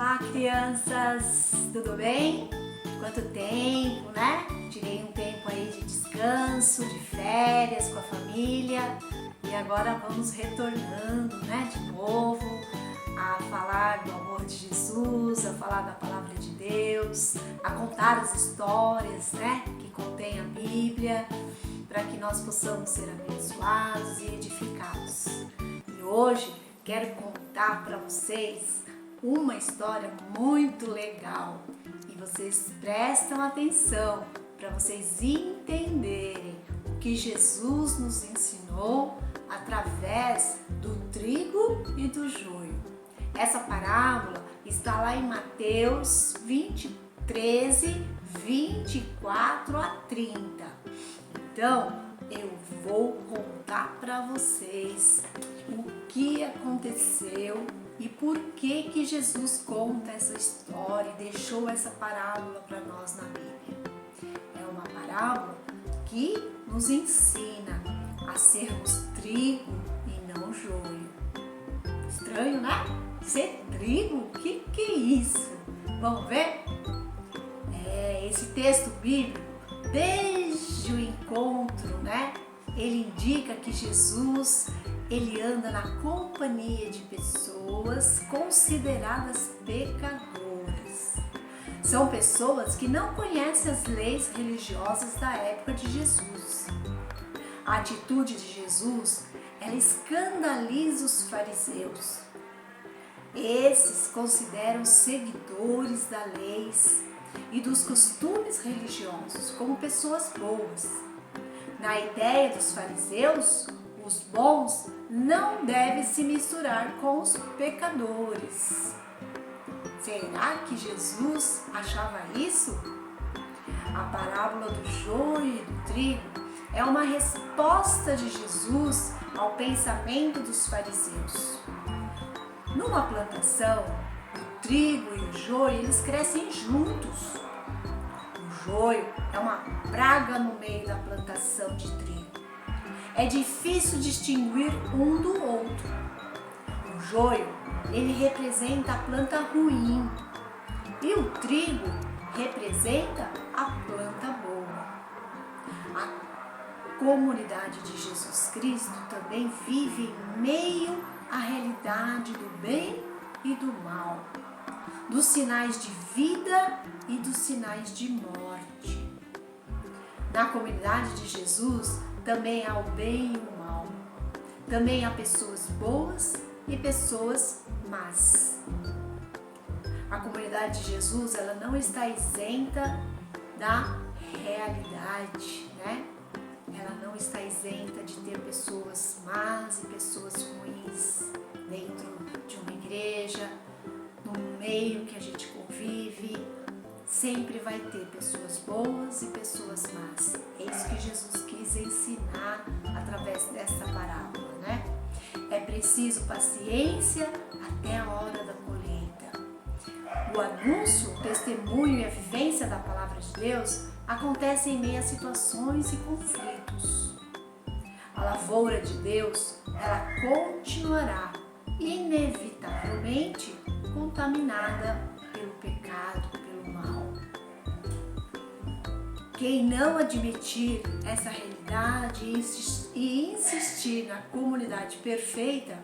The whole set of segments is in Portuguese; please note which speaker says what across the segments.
Speaker 1: Olá, crianças! Tudo bem? Quanto tempo, né? Tirei um tempo aí de descanso, de férias com a família e agora vamos retornando, né, de novo a falar do amor de Jesus, a falar da palavra de Deus, a contar as histórias, né, que contém a Bíblia, para que nós possamos ser abençoados e edificados. E hoje quero contar para vocês uma história muito legal e vocês prestam atenção para vocês entenderem o que Jesus nos ensinou através do trigo e do joio. Essa parábola está lá em Mateus 13, 24 a 30. Então, eu vou contar para vocês o que aconteceu e por que Jesus conta essa história e deixou essa parábola para nós na Bíblia. É uma parábola que nos ensina a sermos trigo e não joio. Estranho, né? Ser trigo? O que é isso? Vamos ver? Esse texto bíblico, desde o encontro, né? Ele indica que Jesus, ele anda na companhia de pessoas consideradas pecadoras. São pessoas que não conhecem as leis religiosas da época de Jesus. A atitude de Jesus, ela escandaliza os fariseus. Esses consideram seguidores da lei e dos costumes religiosos como pessoas boas. Na ideia dos fariseus, os bons não devem se misturar com os pecadores. Será que Jesus achava isso? A parábola do joio e do trigo é uma resposta de Jesus ao pensamento dos fariseus. Numa plantação, o trigo e o joio, eles crescem juntos. O joio é uma praga no meio da plantação de trigo. É difícil distinguir um do outro. O joio, ele representa a planta ruim e o trigo representa a planta boa. A comunidade de Jesus Cristo também vive em meio à realidade do bem e do mal, dos sinais de vida e dos sinais de morte. Na comunidade de Jesus também há o bem e o mal. Também há pessoas boas e pessoas más. A comunidade de Jesus, ela não está isenta da realidade, né? Ela não está isenta de ter pessoas más e pessoas ruins dentro de uma igreja, no meio que a gente convive. Sempre vai ter pessoas boas e pessoas más. É isso que Jesus quis ensinar através dessa parábola, né? É preciso paciência até a hora da colheita. O anúncio, o testemunho e a vivência da palavra de Deus acontecem em meio a situações e conflitos. A lavoura de Deus, ela continuará inevitavelmente contaminada pelo pecado, pelo mal. Quem não admitir essa realidade e insistir na comunidade perfeita,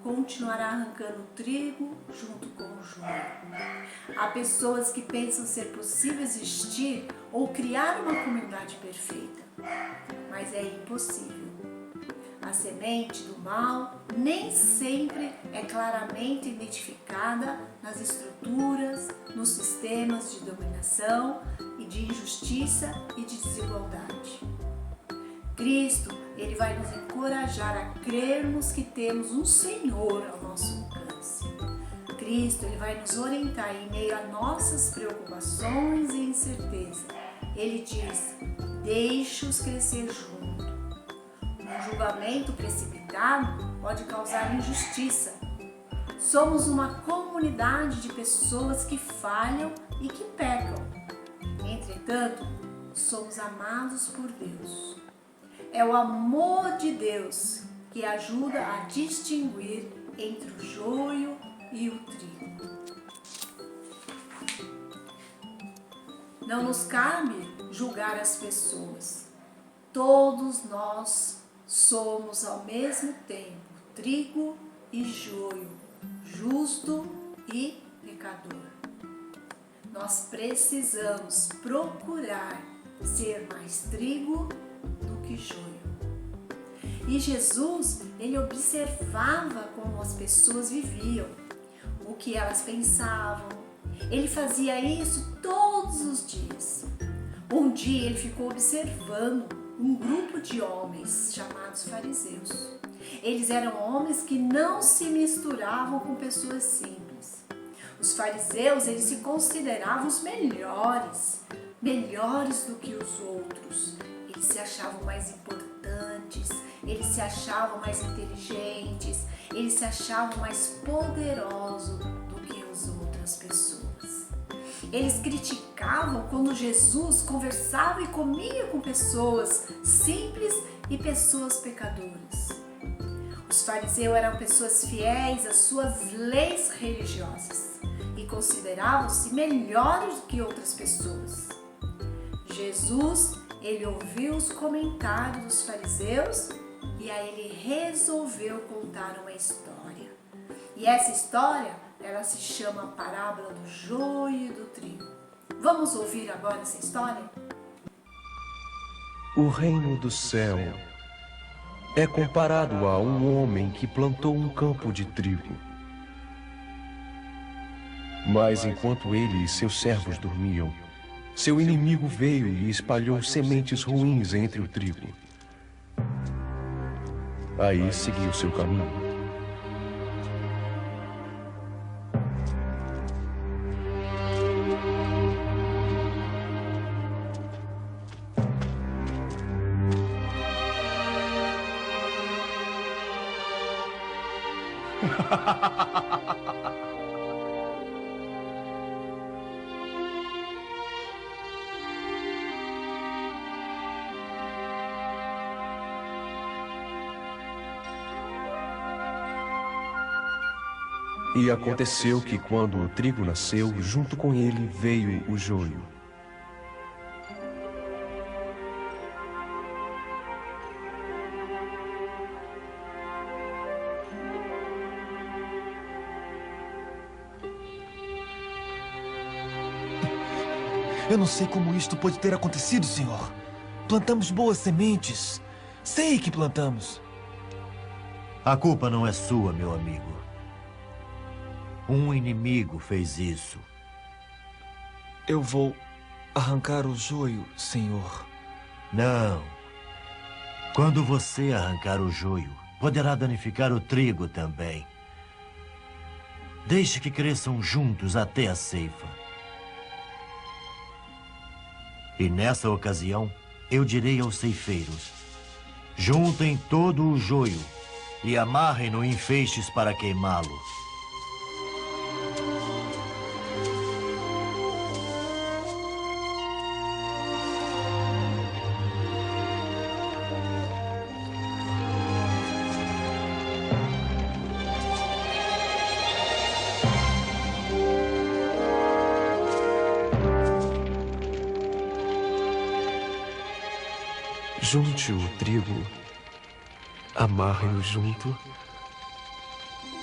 Speaker 1: continuará arrancando o trigo junto com o joio. Há pessoas que pensam ser possível existir ou criar uma comunidade perfeita, mas é impossível. A semente do mal nem sempre é claramente identificada nas estruturas, nos sistemas de dominação e de injustiça e de desigualdade. Cristo, ele vai nos encorajar a crermos que temos um Senhor ao nosso alcance. Cristo, ele vai nos orientar em meio a nossas preocupações e incerteza. Ele diz: deixe-os crescer juntos. Um julgamento precipitado pode causar injustiça. Somos uma comunidade de pessoas que falham e que pecam. Entretanto, somos amados por Deus. É o amor de Deus que ajuda a distinguir entre o joio e o trigo. Não nos cabe julgar as pessoas. Todos nós somos ao mesmo tempo trigo e joio, justo e pecador. Nós precisamos procurar ser mais trigo do que joio. E Jesus, ele observava como as pessoas viviam, o que elas pensavam. Ele fazia isso todos os dias. Um dia ele ficou observando um grupo de homens chamados fariseus. Eles eram homens que não se misturavam com pessoas simples. Os fariseus, eles se consideravam os melhores do que os outros. Eles se achavam mais importantes, eles se achavam mais inteligentes, eles se achavam mais poderosos do que as outras pessoas. Eles criticavam quando Jesus conversava e comia com pessoas simples e pessoas pecadoras. Os fariseus eram pessoas fiéis às suas leis religiosas e consideravam-se melhores do que outras pessoas. Jesus, ele ouviu os comentários dos fariseus e aí ele resolveu contar uma história. E essa história, ela se chama Parábola do Joio e do Trigo. Vamos ouvir agora essa história?
Speaker 2: O reino do céu é comparado a um homem que plantou um campo de trigo. Mas enquanto ele e seus servos dormiam, seu inimigo veio e espalhou sementes ruins entre o trigo. Aí seguiu seu caminho. E aconteceu que quando o trigo nasceu, junto com ele veio o joio.
Speaker 3: Eu não sei como isto pode ter acontecido, Senhor. Plantamos boas sementes. Sei que plantamos.
Speaker 4: A culpa não é sua, meu amigo. Um inimigo fez isso.
Speaker 3: Eu vou arrancar o joio, Senhor.
Speaker 4: Não. Quando você arrancar o joio, poderá danificar o trigo também. Deixe que cresçam juntos até a ceifa. E nessa ocasião, eu direi aos ceifeiros: juntem todo o joio e amarrem-no em feixes para queimá-lo.
Speaker 2: Junte o trigo, amarre-o junto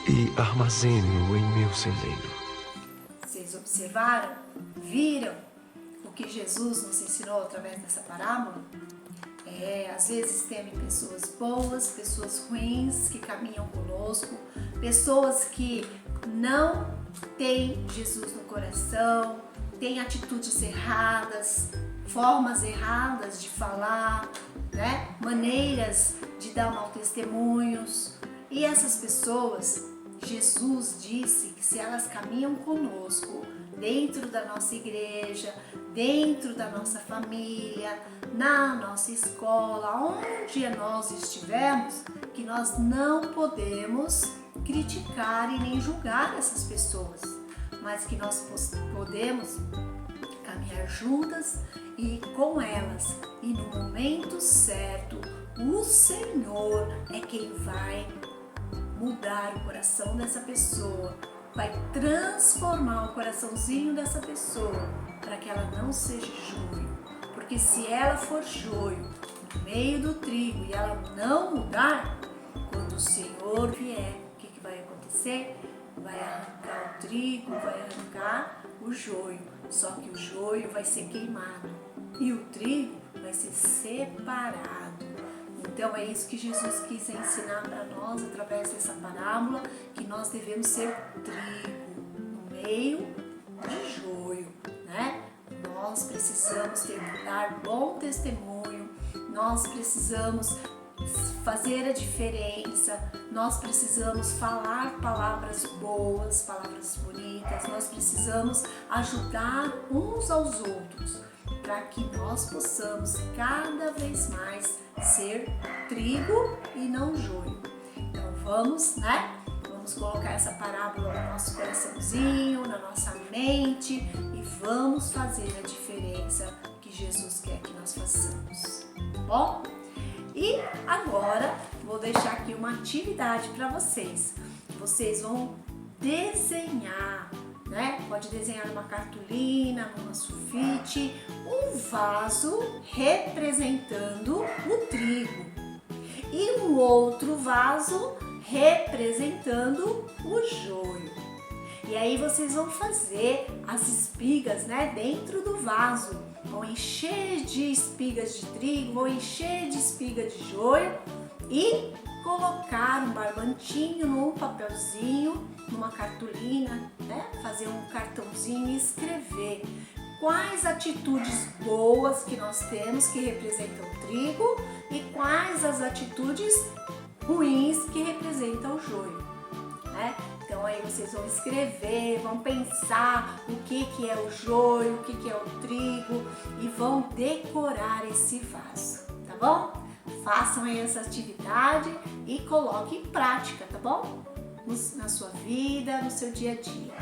Speaker 2: e armazene-o em meu celeiro.
Speaker 1: Vocês observaram? Viram o que Jesus nos ensinou através dessa parábola? Às vezes tem pessoas boas, pessoas ruins que caminham conosco, pessoas que não têm Jesus no coração, têm atitudes erradas, formas erradas de falar, né? Maneiras de dar mau testemunhos. E essas pessoas, Jesus disse que se elas caminham conosco, dentro da nossa igreja, dentro da nossa família, na nossa escola, onde nós estivermos, que nós não podemos criticar e nem julgar essas pessoas, mas que nós podemos caminhar juntas e com elas, e no momento certo, o Senhor é quem vai mudar o coração dessa pessoa, vai transformar o coraçãozinho dessa pessoa para que ela não seja joio. Porque se ela for joio no meio do trigo e ela não mudar, quando o Senhor vier, o que vai acontecer? Vai arrancar o trigo, vai arrancar o joio. Só que o joio vai ser queimado e o trigo vai ser separado. Então é isso que Jesus quis ensinar para nós através dessa parábola, que nós devemos ser trigo no meio de joio, né? Nós precisamos dar bom testemunho, nós precisamos fazer a diferença, nós precisamos falar palavras boas, palavras bonitas, nós precisamos ajudar uns aos outros para que nós possamos cada vez mais ser trigo e não joio. Então vamos, né? Vamos colocar essa parábola no nosso coraçãozinho, na nossa mente e vamos fazer a diferença que Jesus quer que nós façamos, tá bom? E agora vou deixar aqui uma atividade para vocês. Vocês vão desenhar, né? Pode desenhar numa cartolina, numa sulfite, um vaso representando o trigo e um outro vaso representando o joio. E aí vocês vão fazer as espigas, né, dentro do vaso. Vão encher de espigas de trigo, vão encher de espiga de joio e colocar um barbantinho num papelzinho, numa cartolina, né? Fazer um cartãozinho e escrever quais atitudes boas que nós temos que representam o trigo e quais as atitudes ruins que representam o joio, né? Então aí vocês vão escrever, vão pensar o que é o joio, o que é o trigo e vão decorar esse vaso, tá bom? Façam aí essa atividade e coloquem em prática, tá bom? Na sua vida, no seu dia a dia.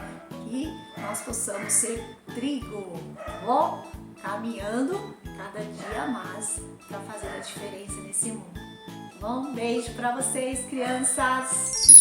Speaker 1: Que nós possamos ser trigo, tá bom? Caminhando cada dia mais para fazer a diferença nesse mundo. Tá bom? Um beijo para vocês, crianças!